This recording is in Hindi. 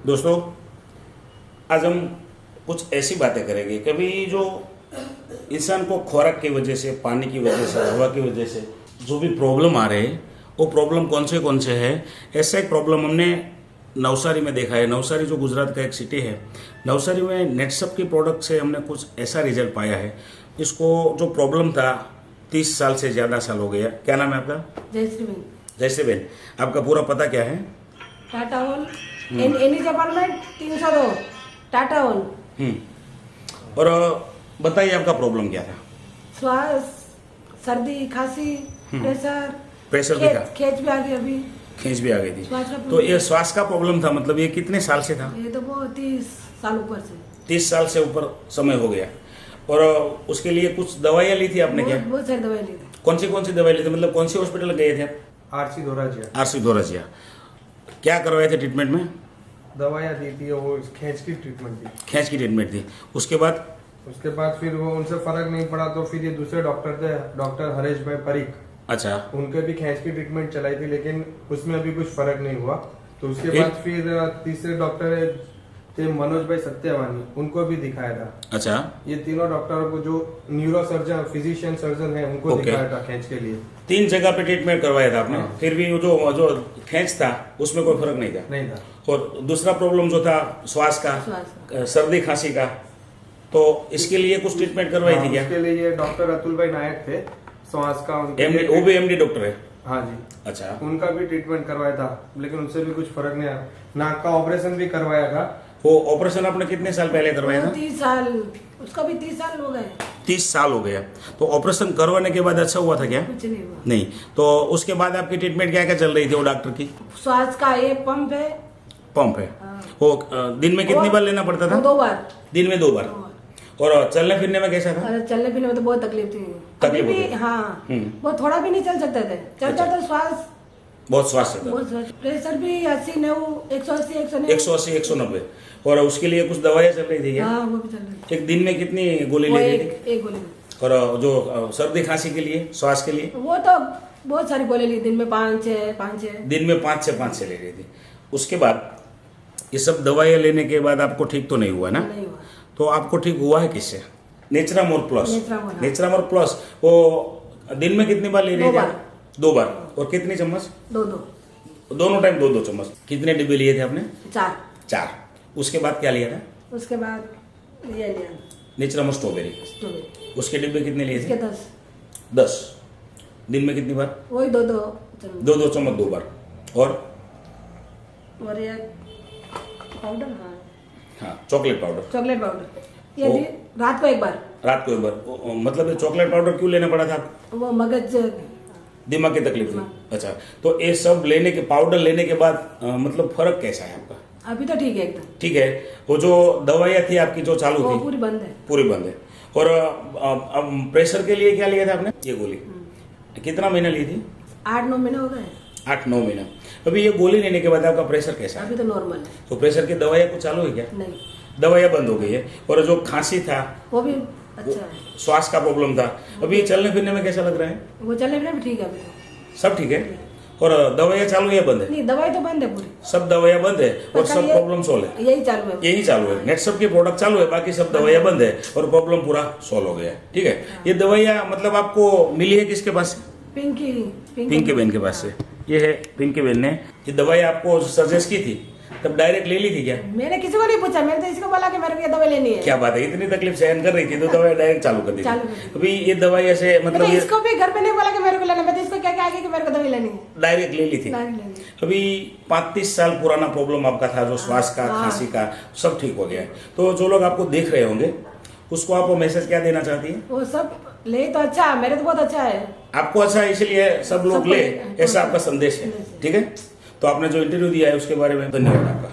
दोस्तों, आज हम कुछ ऐसी बातें करेंगे। कभी जो इंसान को खुराक की वजह से, पानी की वजह से, हवा की वजह से जो भी प्रॉब्लम आ रहे हैं, वो प्रॉब्लम कौन से है। ऐसा एक प्रॉब्लम हमने नवसारी में देखा है। नवसारी जो गुजरात का एक सिटी है, नवसारी में नेटसप की प्रोडक्ट से हमने कुछ ऐसा रिजल्ट पाया है। इसको जो प्रॉब्लम था 30 साल से ज़्यादा साल हो गया। क्या नाम है आपका? जयश्रीबेन। जयश्रीबेन, आपका पूरा पता क्या है? Tata hall, Annie's apartment 302 Tata hall. और बताइए आपका प्रॉब्लम क्या था? श्वास, सर्दी, खांसी, प्रेशर भी था, खेच भी आ गई, अभी खींच भी आ गई थी। श्वास का तो ये श्वास का प्रॉब्लम था, मतलब ये कितने साल से था? ये तो वो 30 साल ऊपर से, 30 साल से ऊपर समय हो गया। और उसके लिए कुछ दवाइयाँ ली थी आपने? क्या बहुत सारी दवाई ली थी। कौन सी दवाई ली थी? मतलब कौन सी हॉस्पिटल गए थे आप? आरसी धोराजिया। आरसी धोराजिया। क्या करवाए थे ट्रीटमेंट में? दवाइयाँ दी थी, वो खींच की ट्रीटमेंट थी। खींच की ट्रीटमेंट थी। उसके बाद फिर वो उनसे फर्क नहीं पड़ा तो फिर ये दूसरे डॉक्टर थे, डॉक्टर हरेश भाई परीक। अच्छा, उनके भी खींच की ट्रीटमेंट चलाई थी, लेकिन उसमें अभी कुछ फर्क नहीं हुआ। तो उसके बाद फिर तीसरे डॉक्टर थे मनोज भाई सत्यवानी, उनको भी दिखाया था। अच्छा, ये तीनों डॉक्टरों को जो न्यूरो सर्जन, फिजिशियन सर्जन है, उनको दिखाया था खींच के लिए। 3 जगह पे ट्रीटमेंट करवाया था आपने? हाँ। फिर भी वो जो खींच था उसमें कोई फर्क नहीं था? नहीं था। और दूसरा प्रॉब्लम जो था श्वास का, सर्दी खांसी का, तो इसके लिए कुछ ट्रीटमेंट करवाई थी क्या? इसके लिए ये डॉक्टर अतुल भाई नायक थे, श्वास का। वो भी एमडी डॉक्टर है? हाँ जी। अच्छा, उनका भी ट्रीटमेंट करवाया था, लेकिन उनसे भी कुछ फर्क नहीं आया। नाक का ऑपरेशन भी करवाया था। वो ऑपरेशन आपने कितने साल पहले करवाया था? 30 साल, उसका भी 30 साल हो गए। 30 साल हो गया। तो ऑपरेशन करवाने के बाद अच्छा हुआ था क्या? कुछ नहीं हुआ। नहीं। तो उसके बाद आपकी ट्रीटमेंट क्या क्या चल रही थी वो डॉक्टर की? श्वास का एक पंप है। पंप है? हाँ। वो दिन में कितनी बार लेना पड़ता था? 2 बार। दिन में 2 बार। और चलने फिरने में कैसा था? अरे चलने फिरने में तो बहुत तकलीफ थी। तकलीफ अभी भी होती? हाँ, हम्म। वो थोड़ा भी नहीं चल सकते थे। चलता तो श्वास बहुत स्वास्थ्य था। बहुत। प्रेशर भी 80, 90, 180, 190। 180, 190। और उसके लिए कुछ दवाइयाँ चल रही थी क्या? हाँ, वो भी चल रही एक दिन में कितनी गोली थी। वो ले रही थी? एक गोली में। और जो सर्दी खांसी के लिए, श्वास के लिए? वो तो बहुत सारी गोली ली, दिन में 5-6। दिन में 5 से 5 से ले रही थी। उसके बाद ये सब दवाइयाँ लेने के बाद आपको ठीक तो नहीं हुआ ना? नहीं हुआ। तो आपको ठीक हुआ है किससे? नेचरामोर प्लस। नेचरामोर। नेचरामोर प्लस वो दिन में कितनी बार ले रही 2 थी? बार। 2 बार। और कितनी चम्मच? 2-2। दोनों टाइम 2-2 चम्मच। कितने डिब्बे लिए थे आपने? 4। 4। उसके बाद क्या लिया था? उसके बाद ये लिया नेचरामोर स्ट्रॉबेरी। स्ट्रॉबेरी। उसके डिब्बे कितने लिए इसके थे? 10। 10। दिन में कितनी बार? वही 2-2 चम्मच। 2-2 चम्मच 2 बार। और ये पाउडर, हाँ, चॉकलेट पाउडर। चॉकलेट पाउडर, ये वो- भी रात को एक बार। रात को एक बार। मतलब ये चॉकलेट पाउडर क्यों लेना पड़ा था आपको? वो मगज दिमाग की तकलीफ थी? अच्छा, तो ये सब लेने के, पाउडर लेने के बाद मतलब फर्क कैसा है आपका? अभी तो ठीक है एकदम। ठीक है। वो जो दवाइयाँ थी आपकी जो चालू वो थी पूरी बंद है। पूरी बंद है। और अब प्रेशर के लिए क्या लिया था आपने? ये गोली कितना महीना ली थी? 8-9 महीने हो गए। 8-9 महीना। अभी ये गोली लेने के बाद आपका प्रेशर कैसा है? अभी तो नॉर्मल है। तो प्रेशर की दवाइयाँ कुछ चालू है क्या? नहीं, दवाइयाँ बंद हो गई है। और जो खांसी था, वो भी अच्छा है। श्वास का प्रॉब्लम था, अभी चलने फिरने में कैसा लग रहा है? वो चलने फिरने भी ठीक है अभी तो। सब ठीक है। और दवाइयाँ चालू है या बंद है? नहीं, दवाई तो बंद है पूरी। सब दवाइयाँ बंद है और पर सब ये- प्रॉब्लम सॉल्व है? यही चालू है। यही चालू है। नेटसप की प्रोडक्ट चालू है, बाकी सब दवाइयाँ बंद है और प्रॉब्लम पूरा सॉल्व हो गया है। ठीक है। ये दवाइयाँ मतलब आपको मिली है किसके पास से? पिंकी बहन के पास से। ये है पिंकी बहन ने ये दवाई आपको सजेस्ट की थी, तब डायरेक्ट ले ली थी क्या? मैंने किसी को नहीं पूछा, मैंने तो इसको बोला कि मेरे को ये दवाई लेनी है। क्या बात है, इतनी तकलीफ सहन कर रही थी तो दवाई डायरेक्ट चालू कर दी चालू थी। कर दी। अभी ये दवाई ऐसे मतलब मैंने ये इसको भी घर पे नहीं बोला कि मेरे को लेना, मैं तो इसको क्या क्या आगे कि मेरे को दवाई लेनी है। डायरेक्ट ले ली थी। नहीं लेनी। अभी 35 साल पुराना प्रॉब्लम आपका था, जो श्वास का, हाँ। खांसी का, सब ठीक हो गया है। तो जो लोग आपको देख रहे होंगे उसको आप मैसेज क्या देना चाहती है? वो सब ले तो अच्छा, मेरे तो बहुत अच्छा है। आपको अच्छा है इसलिए सब लोग सबको ले, ले। ऐसा आपका संदेश है। ठीक है। तो आपने जो इंटरव्यू दिया है उसके बारे में धन्यवाद आपका।